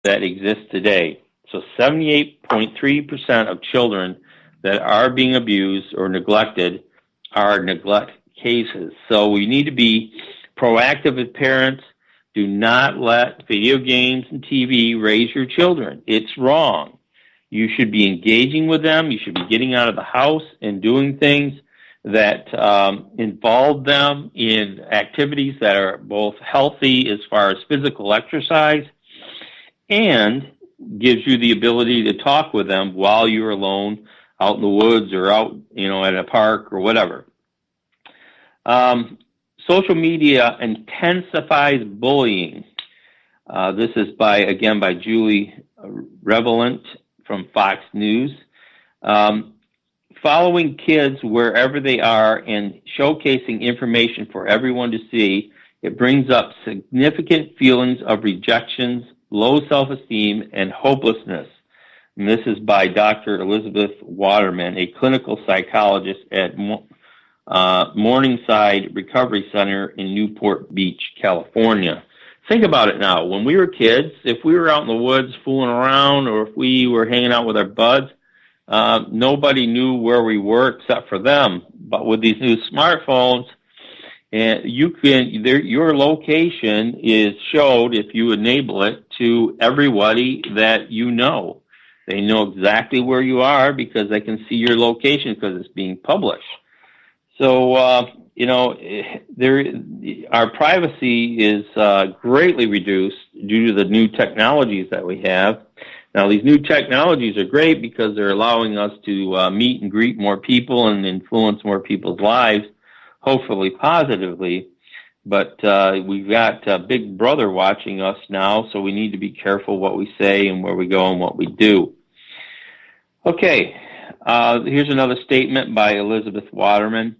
that exist today. So 78.3% of children that are being abused or neglected are neglect cases. So we need to be proactive as parents. Do not let video games and TV raise your children. It's wrong. You should be engaging with them. You should be getting out of the house and doing things that involve them in activities that are both healthy as far as physical exercise and gives you the ability to talk with them while you're alone out in the woods or out, at a park or whatever. Social media intensifies bullying. This is by Julie Revelant from Fox News. Following kids wherever they are and showcasing information for everyone to see, it brings up significant feelings of rejections, low self-esteem, and hopelessness. And this is by Dr. Elizabeth Waterman, a clinical psychologist at Morningside Recovery Center in Newport Beach, California. Think about it now. When we were kids, if we were out in the woods fooling around or if we were hanging out with our buds, nobody knew where we were except for them. But with these new smartphones, your location is showed, if you enable it, to everybody that you know. They know exactly where you are because they can see your location because it's being published. So, our privacy is greatly reduced due to the new technologies that we have. Now, these new technologies are great because they're allowing us to meet and greet more people and influence more people's lives, hopefully positively. But we've got Big Brother watching us now, so we need to be careful what we say and where we go and what we do. Okay, here's another statement by Elizabeth Waterman.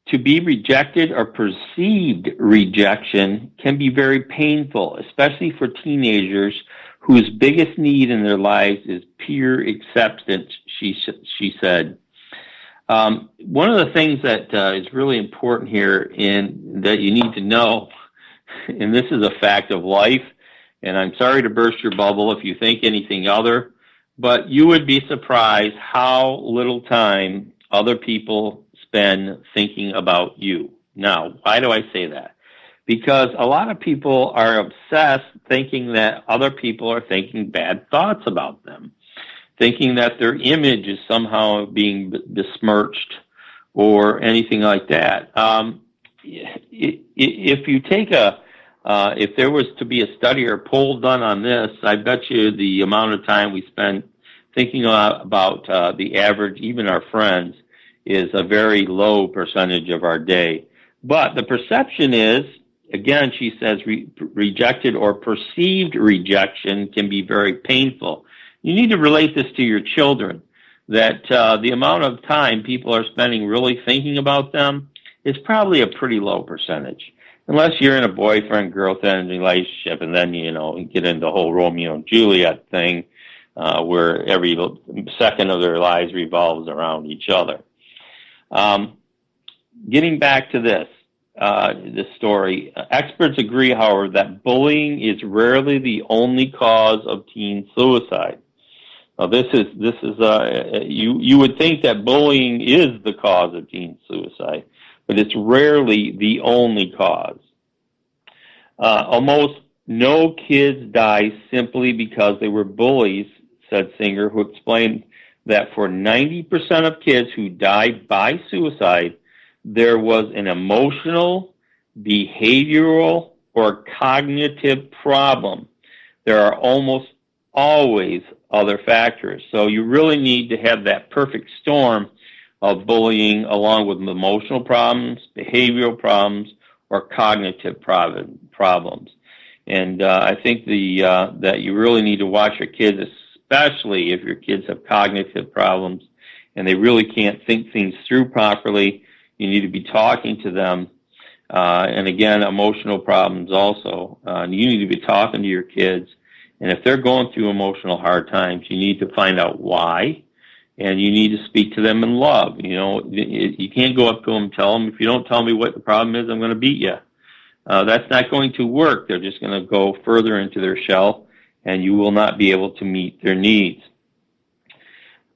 To be rejected or perceived rejection can be very painful, especially for teenagers whose biggest need in their lives is peer acceptance, she said. One of the things that is really important here and that you need to know, and this is a fact of life, and I'm sorry to burst your bubble if you think anything other, but you would be surprised how little time other people spend thinking about you. Now, why do I say that? Because a lot of people are obsessed thinking that other people are thinking bad thoughts about them, thinking that their image is somehow being besmirched or anything like that. If you take if there was to be a study or poll done on this, I bet you the amount of time we spend thinking about the average, even our friends, is a very low percentage of our day. But the perception is, again, she says, rejected or perceived rejection can be very painful. You need to relate this to your children, that the amount of time people are spending really thinking about them is probably a pretty low percentage. Unless you're in a boyfriend-girlfriend relationship and then, you get into the whole Romeo and Juliet thing where every second of their lives revolves around each other. Getting back to this story, experts agree, however, that bullying is rarely the only cause of teen suicide. Now, you would think that bullying is the cause of teen suicide, but it's rarely the only cause. Almost no kids die simply because they were bullies, said Singer, who explained that for 90% of kids who died by suicide, there was an emotional, behavioral, or cognitive problem. There are almost always other factors. So you really need to have that perfect storm of bullying along with emotional problems, behavioral problems, or cognitive problems. And I think that you really need to watch your kids, especially if your kids have cognitive problems and they really can't think things through properly. You need to be talking to them. And again, emotional problems also. You need to be talking to your kids. And if they're going through emotional hard times, you need to find out why. And you need to speak to them in love. You can't go up to them and tell them, if you don't tell me what the problem is, I'm going to beat you. That's not going to work. They're just going to go further into their shell and you will not be able to meet their needs.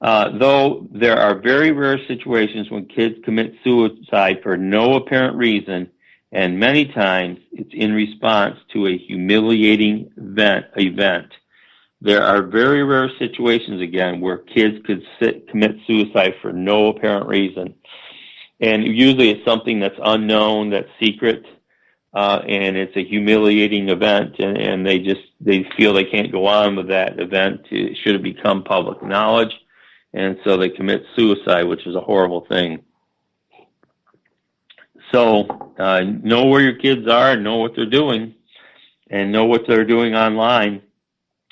Though there are very rare situations when kids commit suicide for no apparent reason, and many times it's in response to a humiliating event. There are very rare situations, again, where kids could commit suicide for no apparent reason. And usually it's something that's unknown, that's secret, and it's a humiliating event, and they feel they can't go on with that event. It should have become public knowledge, and so they commit suicide, which is a horrible thing. So know where your kids are, know what they're doing, and know what they're doing online.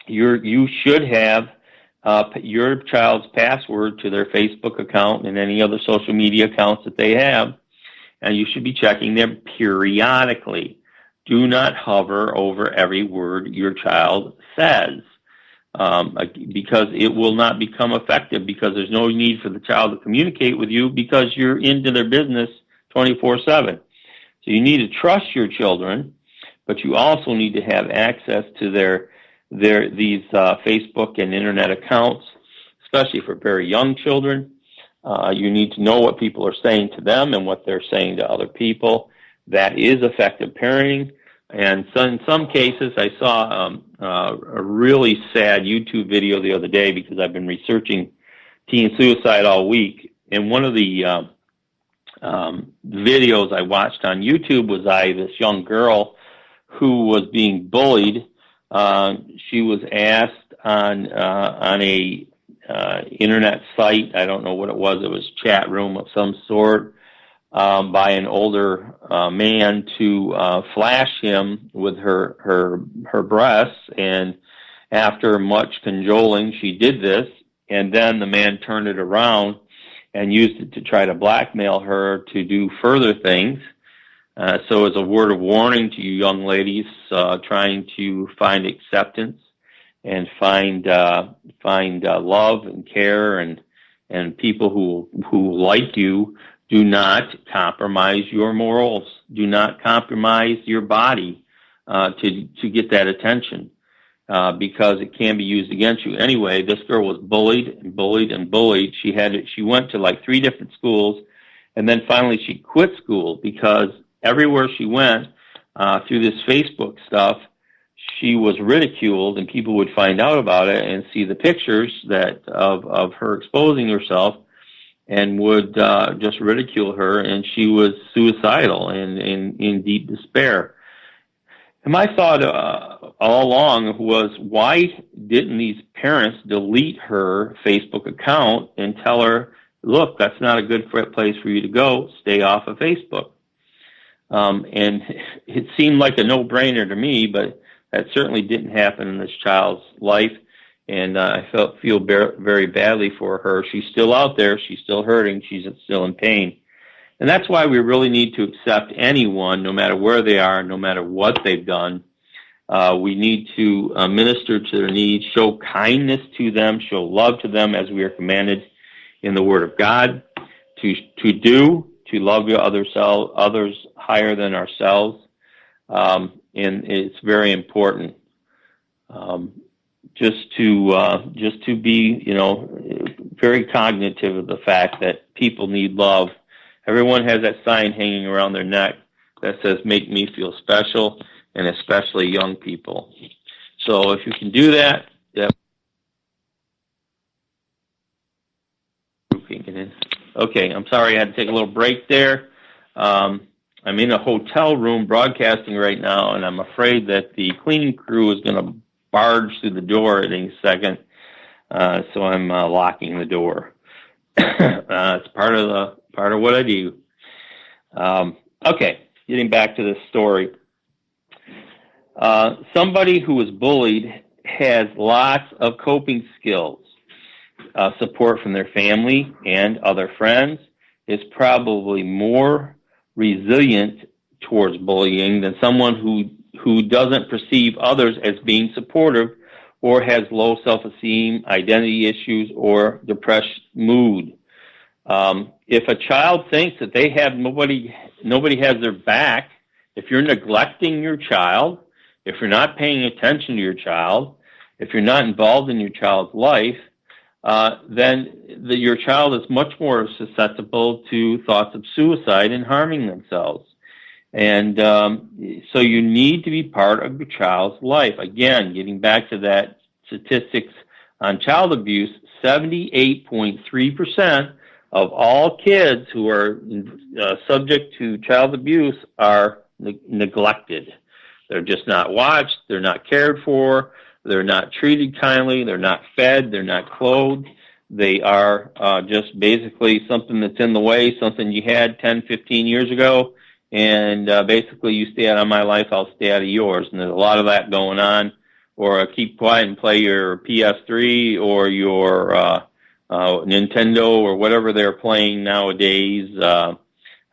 You should have your child's password to their Facebook account and any other social media accounts that they have, and you should be checking them periodically. Do not hover over every word your child says, because it will not become effective, because there's no need for the child to communicate with you because you're into their business 24/7. So you need to trust your children, but you also need to have access to these Facebook and internet accounts, especially for very young children. You need to know what people are saying to them and what they're saying to other people. That is effective parenting. And so in some cases, I saw a really sad YouTube video the other day, because I've been researching teen suicide all week. And one of the videos I watched on YouTube was this young girl who was being bullied. She was asked on a internet site, I don't know what it was a chat room of some sort, by an older man to flash him with her breasts, and after much cajoling she did this, and then the man turned it around and used it to try to blackmail her to do further things. So as a word of warning to you young ladies trying to find acceptance and find love and care and people who like you, do not compromise your morals. Do not compromise your body to get that attention, because it can be used against you. Anyway, this girl was bullied and bullied and bullied. She went to like 3 different schools, and then finally she quit school because everywhere she went through this Facebook stuff, she was ridiculed, and people would find out about it and see the pictures of her exposing herself, and would just ridicule her, and she was suicidal and in deep despair. And my thought all along was, why didn't these parents delete her Facebook account and tell her, look, that's not a good place for you to go, stay off of Facebook? And it seemed like a no-brainer to me, but that certainly didn't happen in this child's life, and I feel very badly for her. She's still out there. She's still hurting. She's still in pain. And that's why we really need to accept anyone, no matter where they are, no matter what they've done. We need to minister to their needs, show kindness to them, show love to them as we are commanded in the Word of God, to love others higher than ourselves. And it's very important just to be, very cognitive of the fact that people need love. Everyone has that sign hanging around their neck that says, make me feel special, and especially young people. So if you can do that, okay, I'm sorry I had to take a little break there. I'm in a hotel room broadcasting right now, and I'm afraid that the cleaning crew is going to barge through the door at any second, so I'm locking the door. It's part of what I do. Okay, getting back to this story. Somebody who was bullied has lots of coping skills. Support from their family and other friends, is probably more resilient towards bullying than someone who doesn't perceive others as being supportive or has low self-esteem, identity issues, or depressed mood. If a child thinks that they have nobody has their back, if you're neglecting your child, if you're not paying attention to your child, If you're not involved in your child's life, then your child is much more susceptible to thoughts of suicide and harming themselves. And so you need to be part of your child's life. Again, getting back to that statistics on child abuse, 78.3% of all kids who are subject to child abuse are neglected. They're just not watched, they're not cared for, they're not treated kindly, they're not fed, they're not clothed. They are just basically something that's in the way, something you had 10, 15 years ago, and basically you stay out of my life, I'll stay out of yours. And there's a lot of that going on. Or keep quiet and play your PS3 or your Nintendo or whatever they're playing nowadays. There's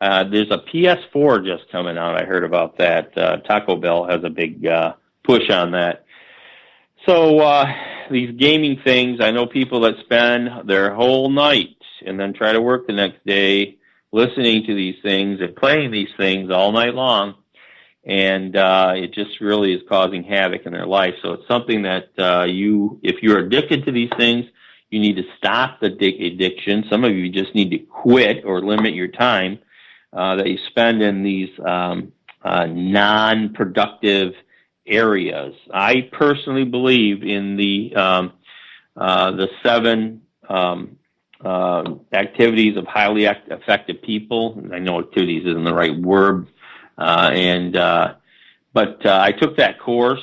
a PS4 just coming out. I heard about that. Taco Bell has a big push on that. So these gaming things, I know people that spend their whole night and then try to work the next day listening to these things and playing these things all night long. And it just really is causing havoc in their life. So it's something that if you're addicted to these things, you need to stop the addiction. Some of you just need to quit or limit your time that you spend in these non-productive areas. I personally believe in the 7 activities of highly effective people. I know activities isn't the right word. But I took that course,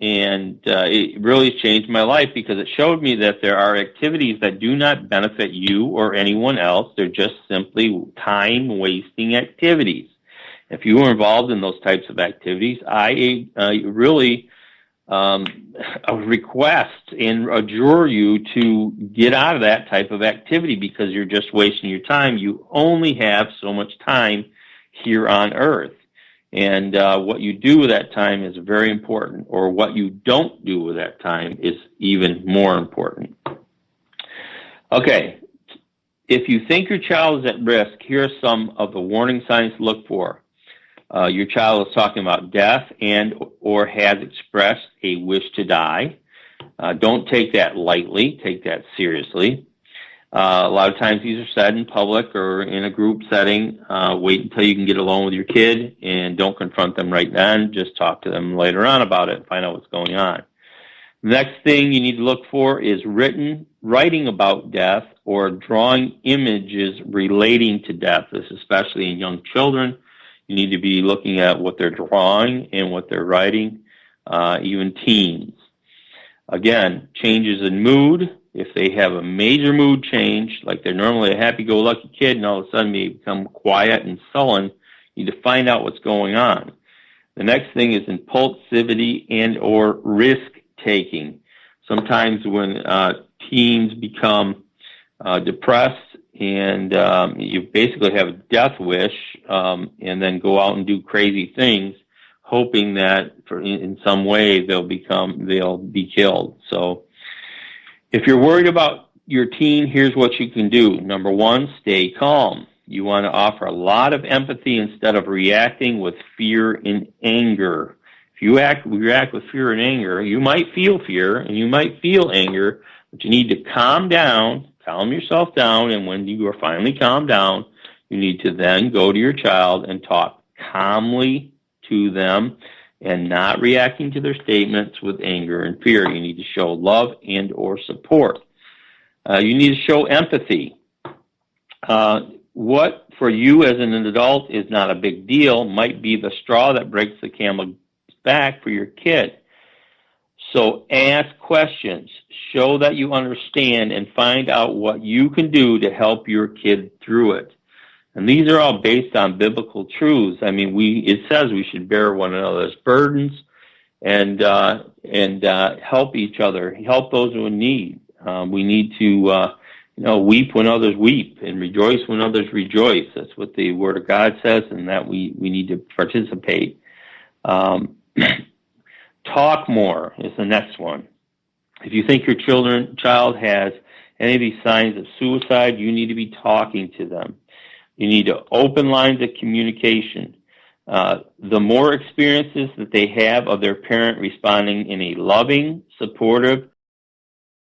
and it really changed my life because it showed me that there are activities that do not benefit you or anyone else. They're just simply time-wasting activities. If you were involved in those types of activities, I really request and adjure you to get out of that type of activity because you're just wasting your time. You only have so much time here on earth. And what you do with that time is very important, or what you don't do with that time is even more important. Okay, if you think your child is at risk, here are some of the warning signs to look for. Your child is talking about death and or has expressed a wish to die. Don't take that lightly, take that seriously. A lot of times these are said in public or in a group setting. Wait until you can get alone with your kid and don't confront them right then. Just talk to them later on about it and find out what's going on. The next thing you need to look for is writing about death or drawing images relating to death. This is especially in young children. You need to be looking at what they're drawing and what they're writing, even teens. Again, changes in mood. If they have a major mood change, like they're normally a happy-go-lucky kid and all of a sudden they become quiet and sullen, you need to find out what's going on. The next thing is impulsivity and or risk-taking. Sometimes when teens become depressed and you basically have a death wish and then go out and do crazy things, hoping that in some way they'll be killed. So if you're worried about your teen, here's what you can do. Number 1, stay calm. You want to offer a lot of empathy instead of reacting with fear and anger. If you react with fear and anger, you might feel fear and you might feel anger, but you need to calm down, calm yourself down, and when you are finally calmed down, you need to then go to your child and talk calmly to them and not reacting to their statements with anger and fear. You need to show love and or support. You need to show empathy. What for you as an adult is not a big deal might be the straw that breaks the camel's back for your kid. So ask questions. Show that you understand and find out what you can do to help your kid through it. And these are all based on biblical truths. I mean, it says we should bear one another's burdens and help each other, help those who are in need. We need to, weep when others weep and rejoice when others rejoice. That's what the Word of God says, and that we need to participate. Talk more is the next one. If you think your child has any of these signs of suicide, you need to be talking to them. You need to open lines of communication. The more experiences that they have of their parent responding in a loving, supportive,